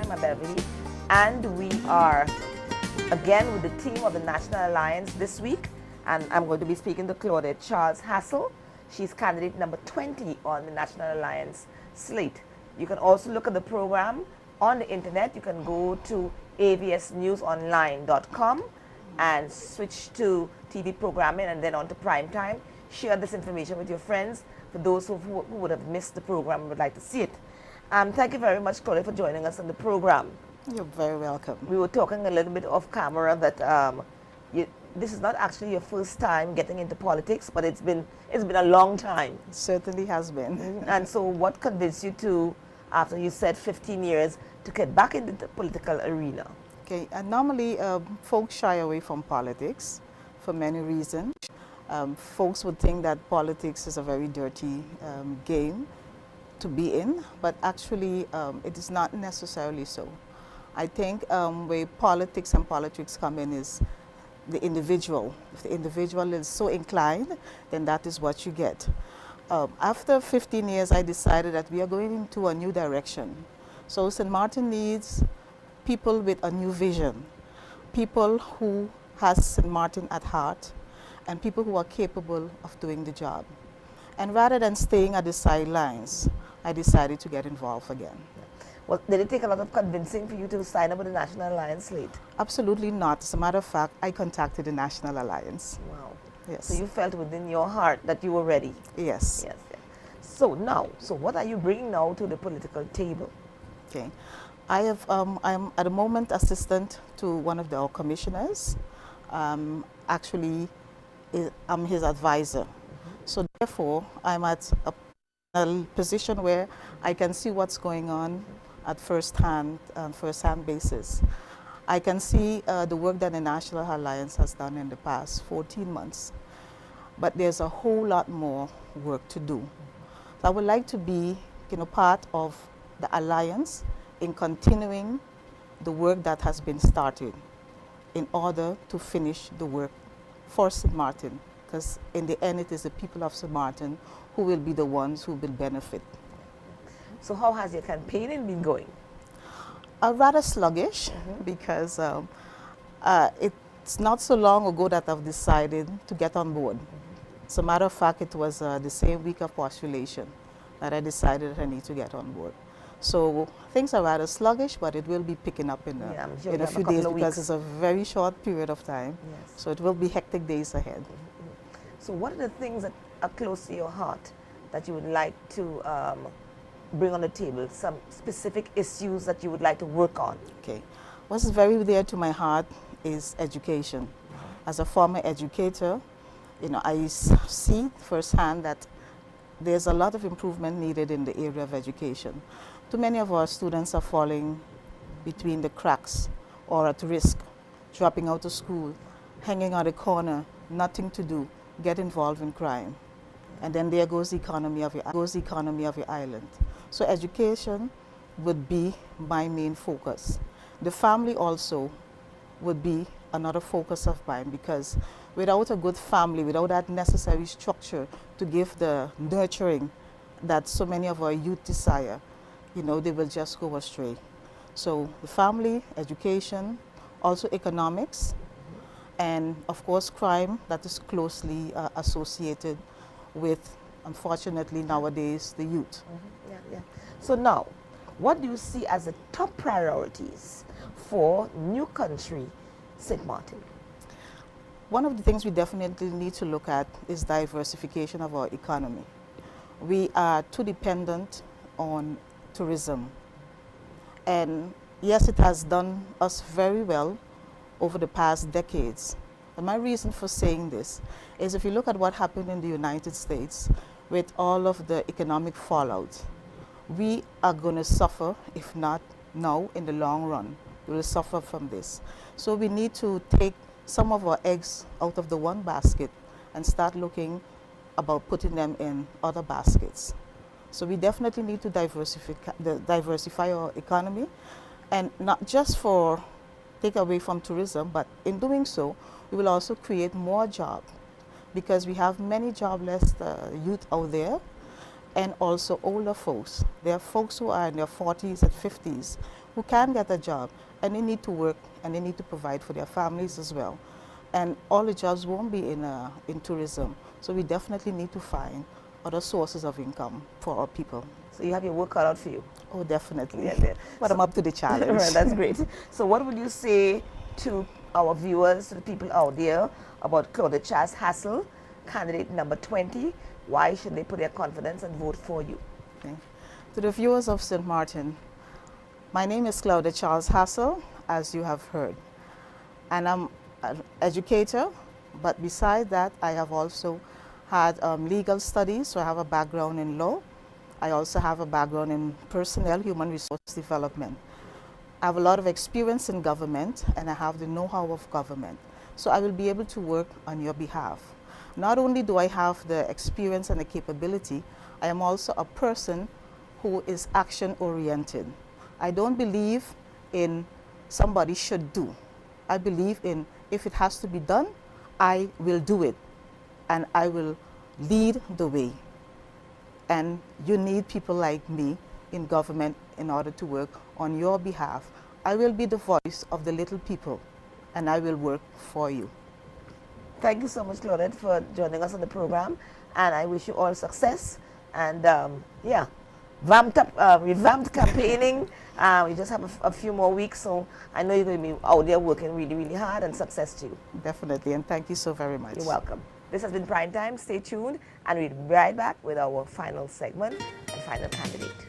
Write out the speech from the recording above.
Fatima Beverly, and we are again with the team of the National Alliance this week, and I'm going to be speaking to Claudette Charles Hassel. She's candidate number 20 on the National Alliance slate. You can also look at the program on the internet. You can go to avsnewsonline.com and switch to TV programming and then on to prime time. Share this information with your friends for those who would have missed the program and would like to see it. Thank you very much, Claudia, for joining us on the program. You're very welcome. We were talking a little bit off camera that this is not actually your first time getting into politics, but it's been a long time. It certainly has been. And so what convinced you to, after you said 15 years, to get back into the political arena? Okay, and normally folks shy away from politics for many reasons. Folks would think that politics is a very dirty game to be in, but actually it is not necessarily so. I think where politics and politics come in is the individual. If the individual is so inclined, then that is what you get. After 15 years, I decided that we are going into a new direction. So St. Martin needs people with a new vision, people who has St. Martin at heart, and people who are capable of doing the job. And rather than staying at the sidelines, I decided to get involved again. Well, did it take a lot of convincing for you to sign up with the National Alliance slate? Absolutely not. As a matter of fact, I contacted the National Alliance. Wow. Yes. So you felt within your heart that you were ready? Yes. Yes. Yes. So what are you bringing now to the political table? Okay. I'm at the moment assistant to one of our commissioners. Actually, I'm his advisor. So therefore, I'm at a position where I can see what's going on at first-hand basis. I can see the work that the National Alliance has done in the past 14 months. But there's a whole lot more work to do. So I would like to be part of the Alliance in continuing the work that has been started in order to finish the work for St. Martin, because in the end it is the people of St. Martin who will be the ones who will benefit. So how has your campaigning been going? Rather sluggish, because it's not so long ago that I've decided to get on board. As a matter of fact, it was the same week of postulation that I decided that I need to get on board. So things are rather sluggish, but it will be picking up in a few days because it's a very short period of time. Yes. So it will be hectic days ahead. So what are the things that are close to your heart that you would like to bring on the table? Some specific issues that you would like to work on? Okay. What's very dear to my heart is education. As a former educator, I see firsthand that there's a lot of improvement needed in the area of education. Too many of our students are falling between the cracks or at risk, dropping out of school, hanging on a corner, nothing to do, get involved in crime. And then there goes the economy of your island. So education would be my main focus. The family also would be another focus of mine, because without a good family, without that necessary structure to give the nurturing that so many of our youth desire, they will just go astray. So the family, education, also economics, and of course crime that is closely associated with, unfortunately nowadays, the youth. Yeah. So now, what do you see as the top priorities for new country St. Martin? One of the things we definitely need to look at is diversification of our economy. We are too dependent on tourism. And yes, it has done us very well over the past decades. And my reason for saying this is, if you look at what happened in the United States with all of the economic fallout, we are going to suffer, if not now, in the long run. We will suffer from this. So we need to take some of our eggs out of the one basket and start looking about putting them in other baskets. So we definitely need to diversify our economy, and not just for take away from tourism, but in doing so, we will also create more jobs, because we have many jobless youth out there, and also older folks. There are folks who are in their 40s and 50s who can get a job, and they need to work and they need to provide for their families as well. And all the jobs won't be in tourism. So we definitely need to find other sources of income for our people. So you have your work cut out for you. Oh, definitely. Yeah. But I'm up to the challenge. Right, that's great. So what would you say to our viewers, to the people out there, about Claudette Charles Hassel, candidate number 20? Why should they put their confidence and vote for you? Okay. To the viewers of St. Martin, my name is Claudette Charles Hassel, as you have heard. And I'm an educator, but besides that, I have also had legal studies, so I have a background in law. I also have a background in personnel, human resource development. I have a lot of experience in government, and I have the know-how of government. So I will be able to work on your behalf. Not only do I have the experience and the capability, I am also a person who is action-oriented. I don't believe in somebody should do. I believe in if it has to be done, I will do it, and I will lead the way. And you need people like me in government in order to work on your behalf. I will be the voice of the little people, and I will work for you. Thank you so much, Claudette, for joining us on the program, and I wish you all success. And yeah, revamped campaigning. We just have a few more weeks, so I know you're going to be out there working really, really hard, and success to you. Definitely, and thank you so very much. You're welcome. This has been Prime Time. Stay tuned, and we'll be right back with our final segment and final candidate.